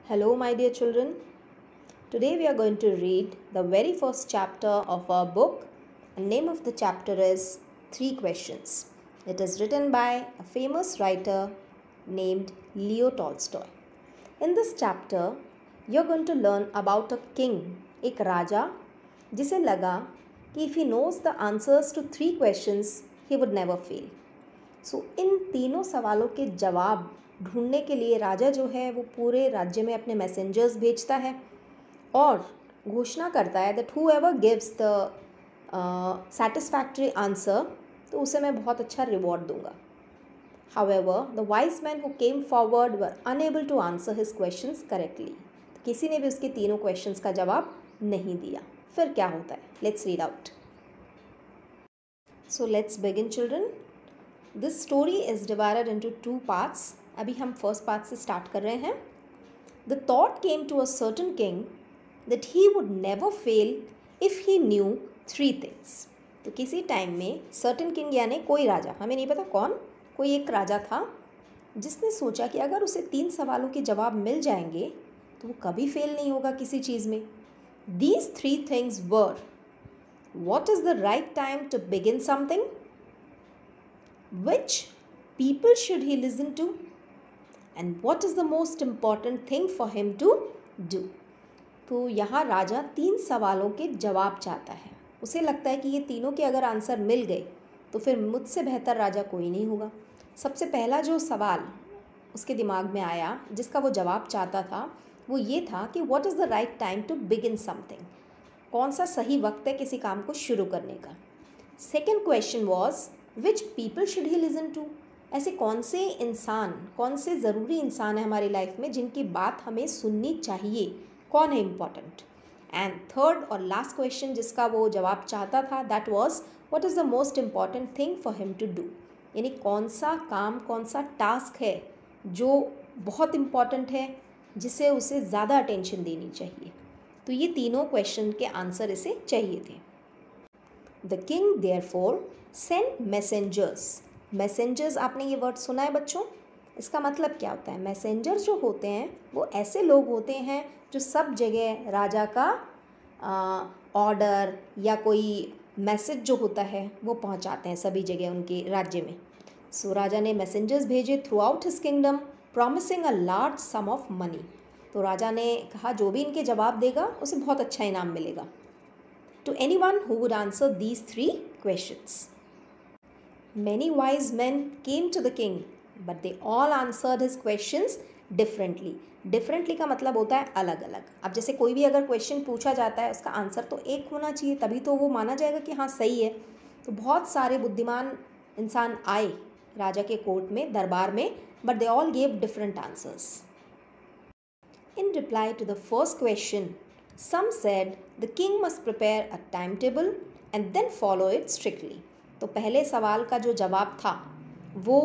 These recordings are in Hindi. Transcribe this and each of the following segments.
Hello, my dear children. Today we are going to read the very first chapter of our book. The name of the chapter is Three Questions. It is written by a famous writer named Leo Tolstoy. In this chapter, you're going to learn about a king, एक राजा जिसे लगा कि if he knows the answers to three questions, he would never fail. सो इन तीनों सवालों के जवाब ढूंढने के लिए राजा जो है वो पूरे राज्य में अपने मैसेंजर्स भेजता है और घोषणा करता है that who ever gives the satisfactory answer तो उसे मैं बहुत अच्छा रिवॉर्ड दूंगा. However, the wise men who came forward were unable to answer his questions correctly. किसी ने भी उसके तीनों क्वेश्चंस का जवाब नहीं दिया. फिर क्या होता है? Let's read out. So let's begin, children. This story is divided into two parts. अभी हम फर्स्ट पार्ट से स्टार्ट कर रहे हैं. The thought came to a certain king that he would never fail if he knew three things. तो किसी टाइम में certain king यानी कोई राजा, हमें नहीं पता कौन, कोई एक राजा था जिसने सोचा कि अगर उसे तीन सवालों के जवाब मिल जाएंगे तो वो कभी फेल नहीं होगा किसी चीज़ में. These three things were: what is the right time to begin something? Which people should he listen to? And what is the most important thing for him to do? तो यहाँ राजा तीन सवालों के जवाब चाहता है. उसे लगता है कि ये तीनों के अगर आंसर मिल गए तो फिर मुझसे बेहतर राजा कोई नहीं होगा. सबसे पहला जो सवाल उसके दिमाग में आया जिसका वो जवाब चाहता था वो ये था कि what is the right time to begin something. कौन सा सही वक्त है किसी काम को शुरू करने का. Second question was which people should he listen to. ऐसे कौन से इंसान, कौन से ज़रूरी इंसान है हमारी लाइफ में जिनकी बात हमें सुननी चाहिए, कौन है इम्पॉर्टेंट. एंड थर्ड और लास्ट क्वेश्चन जिसका वो जवाब चाहता था that was what is the most important thing for him to do. यानी कौन सा काम, कौन सा टास्क है जो बहुत इम्पॉर्टेंट है जिसे उसे ज़्यादा अटेंशन देनी चाहिए. तो ये तीनों क्वेश्चन के आंसर इसे चाहिए थे. The king therefore sent messengers. Messengers आपने ये वर्ड सुना है बच्चों. इसका मतलब क्या होता है? मैसेंजर जो होते हैं वो ऐसे लोग होते हैं जो सब जगह राजा का ऑर्डर या कोई मैसेज जो होता है वो पहुंचाते हैं सभी जगह उनके राज्य में. सो राजा ने मैसेंजर्स भेजे through out his kingdom promising a large some of money. तो राजा ने कहा जो भी इनके जवाब देगा उसे बहुत अच्छा इनाम मिलेगा. To anyone who would answer these three questions. Many wise men came to the king, but they all answered his questions differently. Differently का मतलब होता है अलग अलग. अब जैसे कोई भी अगर क्वेश्चन पूछा जाता है उसका आंसर तो एक होना चाहिए तभी तो वो माना जाएगा कि हाँ सही है. तो बहुत सारे बुद्धिमान इंसान आए राजा के कोर्ट में, दरबार में, but they all gave different answers. In reply to the first question, some said the king must prepare a timetable and then follow it strictly. तो पहले सवाल का जो जवाब था वो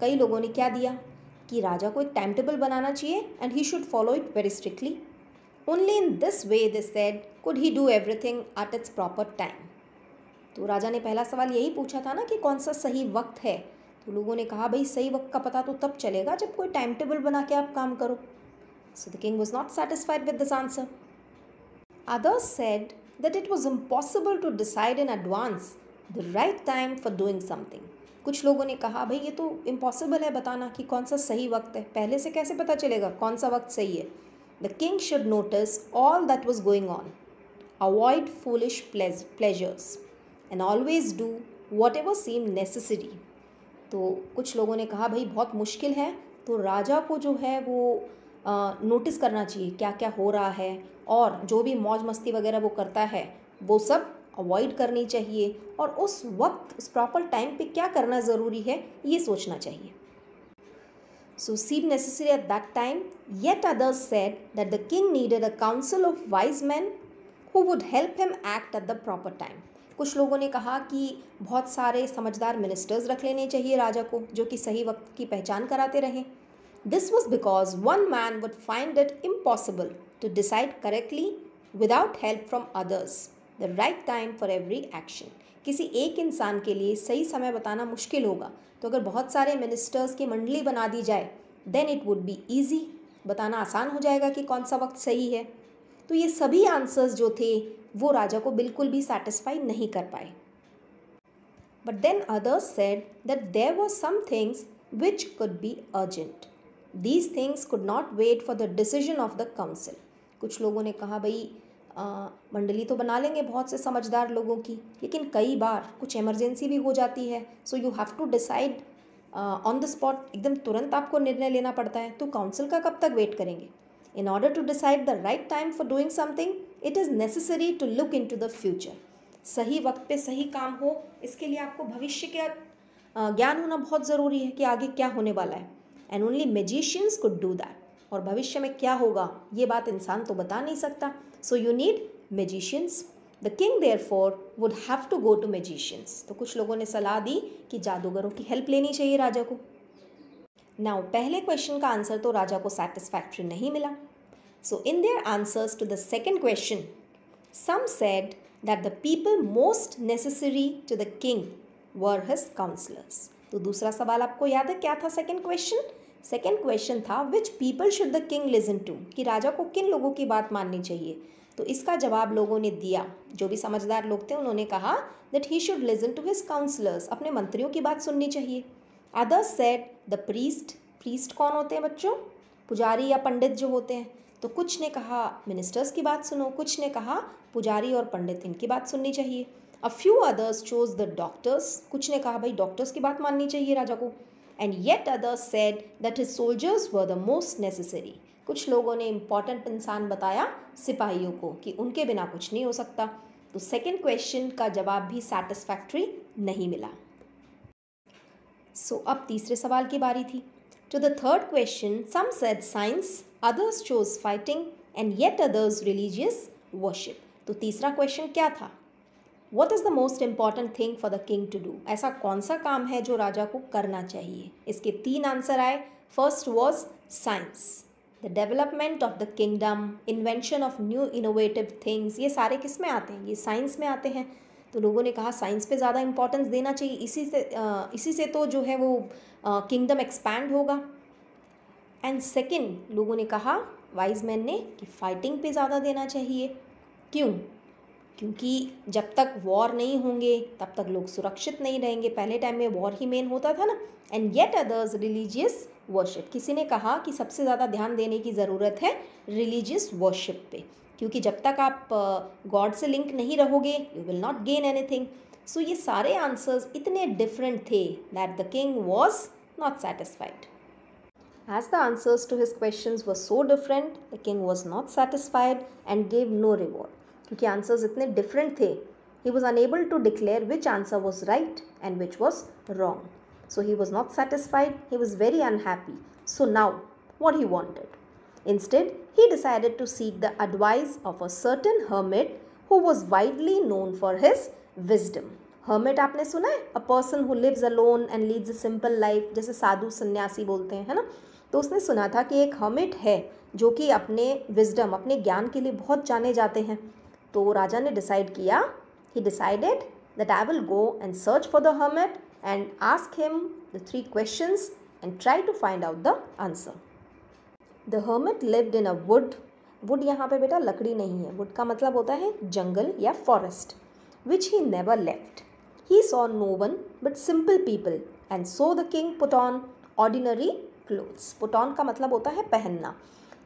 कई लोगों ने क्या दिया कि राजा को एक टाइम टेबल बनाना चाहिए and he should follow it very strictly. Only in this way they said could he do everything at its proper time. तो राजा ने पहला सवाल यही पूछा था ना कि कौन सा सही वक्त है. तो लोगों ने कहा भाई सही वक्त का पता तो तब चलेगा जब कोई टाइम टेबल बना के आप काम करो. So the king was not satisfied with this answer. Others said that it was impossible to decide in advance the right time for doing something. कुछ लोगों ने कहा भाई ये तो इम्पॉसिबल है बताना कि कौन सा सही वक्त है. पहले से कैसे पता चलेगा कौन सा वक्त सही है. The king should notice all that was going on, avoid foolish pleasures and always do whatever seem necessary. तो कुछ लोगों ने कहा भाई बहुत मुश्किल है तो राजा को जो है वो नोटिस करना चाहिए क्या क्या हो रहा है और जो भी मौज मस्ती वगैरह वो करता है वो सब अवॉइड करनी चाहिए और उस वक्त उस प्रॉपर टाइम पे क्या करना ज़रूरी है ये सोचना चाहिए. सो seemed necessary at that time, yet others said that the king needed a council of wise men who would help him act at the proper time. कुछ लोगों ने कहा कि बहुत सारे समझदार मिनिस्टर्स रख लेने चाहिए राजा को जो कि सही वक्त की पहचान कराते रहें. This was because one man would find it impossible to decide correctly without help from others. The right time for every action. किसी एक इंसान के लिए सही समय बताना मुश्किल होगा तो अगर बहुत सारे मिनिस्टर्स की मंडली बना दी जाए then it would be easy. बताना आसान हो जाएगा कि कौन सा वक्त सही है। तो ये सभी आंसर्स जो थे वो राजा को बिल्कुल भी सेटिस्फाई नहीं कर पाए। But then others said that there were some things which could be urgent. These things could not wait for the decision of the council. कुछ लोगों ने कहा भाई मंडली तो बना लेंगे बहुत से समझदार लोगों की, लेकिन कई बार कुछ इमरजेंसी भी हो जाती है, so you have to decide on the spot, एकदम तुरंत आपको निर्णय लेना पड़ता है। तो काउंसिल का कब तक वेट करेंगे? In order to decide the right time for doing something it is necessary to look into the future. सही वक्त पे सही काम हो, इसके लिए आपको भविष्य का ज्ञान होना बहुत ज़रूरी है कि आगे क्या होने वाला है। And only magicians could do that. और भविष्य में क्या होगा ये बात इंसान तो बता नहीं सकता, so you need magicians. The king therefore would have to go to magicians. तो कुछ लोगों ने सलाह दी कि जादूगरों की हेल्प लेनी चाहिए राजा को। नाउ पहले क्वेश्चन का आंसर तो राजा को सेटिस्फैक्ट्री नहीं मिला। So in their answers to the second question some said that the people most necessary to the king were his counsellors. तो दूसरा सवाल आपको याद है क्या था? सेकेंड क्वेश्चन था which people should the king listen to, कि राजा को किन लोगों की बात माननी चाहिए। तो इसका जवाब लोगों ने दिया, जो भी समझदार लोग थे उन्होंने कहा that he should listen to his counsellors, अपने मंत्रियों की बात सुननी चाहिए। अदर्स सेड द प्रीस्ट कौन होते हैं बच्चों? पुजारी या पंडित जो होते हैं। तो कुछ ने कहा मिनिस्टर्स की बात सुनो, कुछ ने कहा पुजारी और पंडित इनकी बात सुननी चाहिए। A few others chose the doctors, कुछ ने कहा भाई डॉक्टर्स की बात माननी चाहिए राजा को। And yet others said that his soldiers were the most necessary. कुछ लोगों ने इम्पॉर्टेंट इंसान बताया सिपाहियों को कि उनके बिना कुछ नहीं हो सकता। तो सेकेंड क्वेश्चन का जवाब भी सेटिस्फैक्ट्री नहीं मिला। सो अब तीसरे सवाल की बारी थी। To the third question some said science, others chose fighting and yet others religious worship. तो तीसरा क्वेश्चन क्या था? What is the most important thing for the king to do? ऐसा कौन सा काम है जो राजा को करना चाहिए? इसके 3 आंसर आए। First was science, the development of the kingdom, invention of new innovative things. ये सारे किस में आते हैं? ये साइंस में आते हैं। तो लोगों ने कहा साइंस पे ज़्यादा इंपॉर्टेंस देना चाहिए, इसी से तो जो है वो किंगडम एक्सपैंड होगा। एंड सेकेंड लोगों ने कहा, वाइज मैन ने, कि फाइटिंग पे ज़्यादा देना चाहिए। क्यों? क्योंकि जब तक वॉर नहीं होंगे तब तक लोग सुरक्षित नहीं रहेंगे। पहले टाइम में वॉर ही मेन होता था ना। And yet others religious worship, किसी ने कहा कि सबसे ज़्यादा ध्यान देने की ज़रूरत है रिलीजियस वर्शिप पे, क्योंकि जब तक आप गॉड से लिंक नहीं रहोगे you will not gain anything. So ये सारे आंसर्स इतने डिफरेंट थे that the king was not satisfied. As the answers to his questions were so different, the king was not satisfied and gave no reward. क्योंकि आंसर्स इतने डिफरेंट थे, he was unable to declare which answer was right and which was wrong. So he was not satisfied, he was very unhappy. So now, what he wanted? Instead, he decided to seek the advice of a certain hermit who was widely known for his wisdom. Hermit आपने सुना है? A person who lives alone and leads a simple life, जैसे साधु सन्यासी बोलते हैं, है ना? तो उसने सुना था कि एक हर्मिट है जो कि अपने विजडम, अपने ज्ञान के लिए बहुत जाने जाते हैं। तो राजा ने डिसाइड किया, he decided that I will go and search for the hermit and ask him the 3 questions and try to find out the answer. The hermit lived in a wood. wood यहाँ पे बेटा लकड़ी नहीं है, wood का मतलब होता है जंगल या forest, which he never left. He saw no one but simple people and so the king put on ordinary clothes. Put on का मतलब होता है पहनना।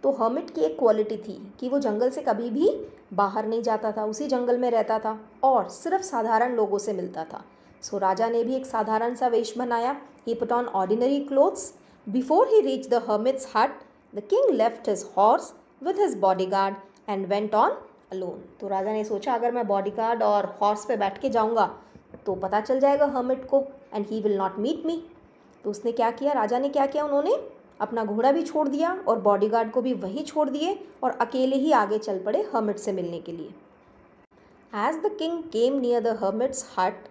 तो हर्मिट की एक क्वालिटी थी कि वो जंगल से कभी भी बाहर नहीं जाता था, उसी जंगल में रहता था और सिर्फ साधारण लोगों से मिलता था। सो राजा ने भी एक साधारण सा वेश बनाया। He put on ordinary clothes. Before he reached the hermit's hut, the king left his horse with his bodyguard and went on alone. तो राजा ने सोचा अगर मैं बॉडीगार्ड और हॉर्स पे बैठ के जाऊँगा तो पता चल जाएगा हर्मिट को and he will not meet me. तो उसने क्या किया, राजा ने क्या किया, उन्होंने अपना घोड़ा भी छोड़ दिया और बॉडीगार्ड को भी वहीं छोड़ दिए और अकेले ही आगे चल पड़े हर्मिट से मिलने के लिए। As the king came near the hermit's hut,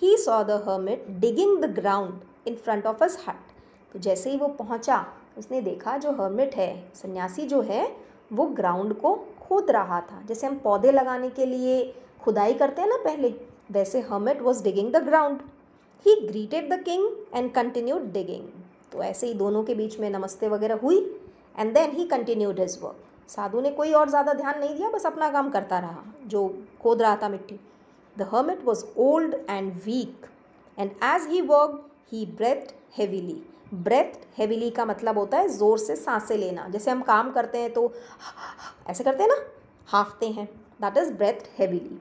he saw the hermit digging the ground in front of his hut. तो जैसे ही वो पहुंचा उसने देखा जो हर्मिट है, सन्यासी जो है, वो ग्राउंड को खोद रहा था। जैसे हम पौधे लगाने के लिए खुदाई करते हैं ना पहले, वैसे hermit was digging the ground. He greeted the king and continued digging. तो ऐसे ही दोनों के बीच में नमस्ते वगैरह हुई and then he continued his work. साधु ने कोई और ज़्यादा ध्यान नहीं दिया, बस अपना काम करता रहा जो खोद रहा था मिट्टी। The hermit was old and weak and as he worked he breathe heavily. Breathe heavily का मतलब होता है ज़ोर से सांसें लेना। जैसे हम काम करते हैं तो ऐसे करते हैं ना, हाँफते हैं, दैट इज़ ब्रेथ हेवीली।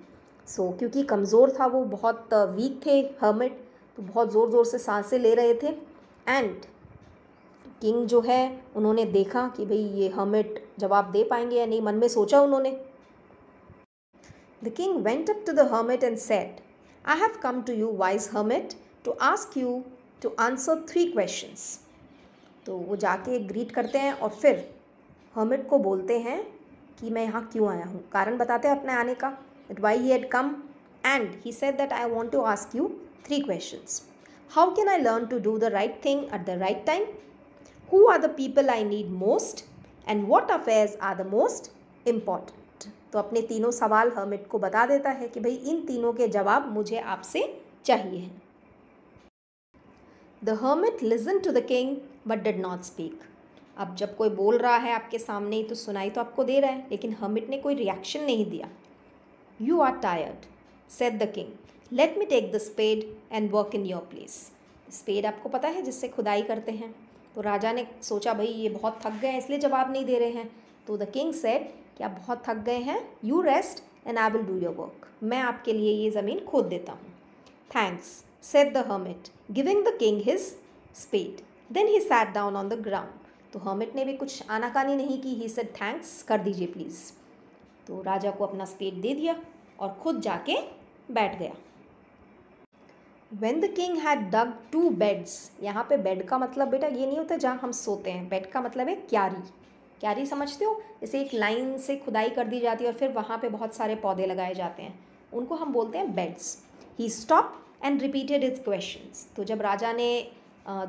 सो क्योंकि कमज़ोर था वो, बहुत वीक थे हर्मिट, तो बहुत ज़ोर ज़ोर से सांसें ले रहे थे। एंड किंग जो है उन्होंने देखा कि भाई ये हर्मिट जवाब दे पाएंगे या नहीं, मन में सोचा उन्होंने। The king went up to the hermit and said, I have come to you wise hermit to ask you to answer 3 questions. तो वो जाके ग्रीट करते हैं और फिर हर्मिट को बोलते हैं कि मैं यहाँ क्यों आया हूँ, कारण बताते हैं अपने आने का, that why he had come, and he said that I want to ask you 3 questions. How can I learn to do the right thing at the right time? Who are the people I need most? And what affairs are the most important? तो अपने तीनों सवाल हर्मिट को बता देता है कि भाई इन तीनों के जवाब मुझे आपसे चाहिए। The hermit listened to the king but did not speak. अब जब कोई बोल रहा है आपके सामने तो सुनाई तो आपको दे रहा है, लेकिन हर्मिट ने कोई रिएक्शन नहीं दिया। You are tired, said the king. Let me take the spade and work in your place. Spade आपको पता है जिससे खुदाई करते हैं। तो राजा ने सोचा भाई ये बहुत थक गए हैं इसलिए जवाब नहीं दे रहे हैं। तो द किंग सेड कि आप बहुत थक गए हैं, you rest and I will do your work. मैं आपके लिए ये ज़मीन खोद देता हूँ। Thanks, said the hermit, giving the king his spade. Then he sat down on the ground. तो हर्मिट ने भी कुछ आनाकानी नहीं की, ही सेड थैंक्स, कर दीजिए प्लीज़। तो राजा को अपना स्पेड दे दिया और खुद जाके बैठ गया। When the king had dug 2 beds, यहाँ पे बेड का मतलब बेटा ये नहीं होता जहाँ हम सोते हैं, बेड का मतलब है क्यारी। क्यारी समझते हो, जैसे एक लाइन से खुदाई कर दी जाती है और फिर वहाँ पे बहुत सारे पौधे लगाए जाते हैं, उनको हम बोलते हैं beds. He stopped and repeated his questions. तो जब राजा ने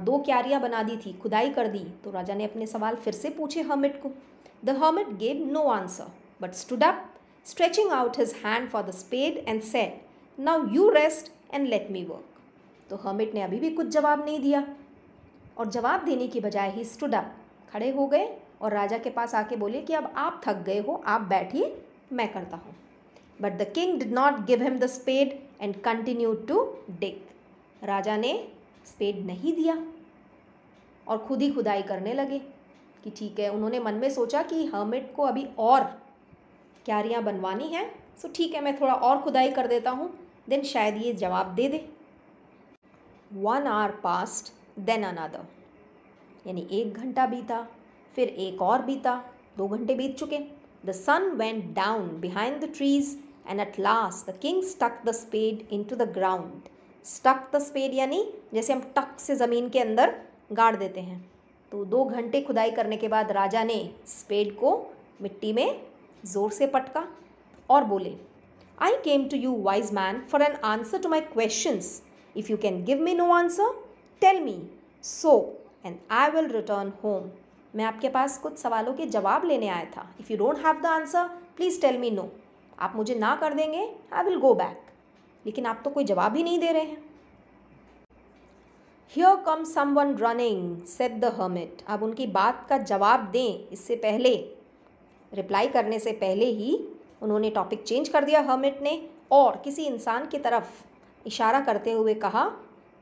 2 क्यारियाँ बना दी थी, खुदाई कर दी, तो राजा ने अपने सवाल फिर से पूछे हर्मिट को। The hermit gave no answer, but stood up, stretching out his hand for the spade and said, now you rest and let me work. तो हर्मिट ने अभी भी कुछ जवाब नहीं दिया और जवाब देने की बजाय ही stood up, खड़े हो गए और राजा के पास आके बोले कि अब आप थक गए हो, आप बैठिए, मैं करता हूँ। But the king did not give him the spade and continued to dig. राजा ने स्पेड नहीं दिया और खुद ही खुदाई करने लगे कि ठीक है, उन्होंने मन में सोचा कि हर्मिट को अभी और क्यारियाँ बनवानी है, सो ठीक है मैं थोड़ा और खुदाई कर देता हूँ, देन शायद ये जवाब दे दे। 1 hour passed, then another. यानी 1 घंटा बीता, फिर एक और बीता, 2 घंटे बीत चुके। The sun went down behind the trees and at last the king stuck the spade into the ground. Stuck the spade यानी जैसे हम टक से ज़मीन के अंदर गाड़ देते हैं। तो 2 घंटे खुदाई करने के बाद राजा ने स्पेड को मिट्टी में ज़ोर से पटका और बोले, I came to you wise man for an answer to my questions. If you can give me no answer, tell me so and I will return home. मैं आपके पास कुछ सवालों के जवाब लेने आया था। If you don't have the answer, please tell me no. आप मुझे ना कर देंगे, I will go back. लेकिन आप तो कोई जवाब ही नहीं दे रहे हैं। Here comes someone running, said the hermit. अब उनकी बात का जवाब दें इससे पहले, रिप्लाई करने से पहले ही उन्होंने टॉपिक चेंज कर दिया हर्मिट ने और किसी इंसान की तरफ इशारा करते हुए कहा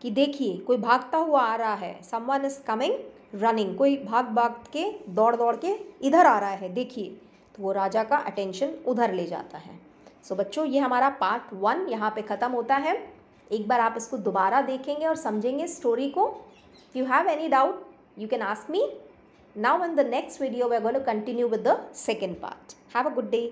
कि देखिए कोई भागता हुआ आ रहा है। Someone is coming running. कोई भाग भाग के दौड़ दौड़ के इधर आ रहा है, देखिए। तो वो राजा का अटेंशन उधर ले जाता है। सो बच्चों, ये हमारा पार्ट 1 यहाँ पे ख़त्म होता है। एक बार आप इसको दोबारा देखेंगे और समझेंगे स्टोरी को। If you have any doubt you can ask me. Now in the next video we are going to continue with the second part. Have a good day.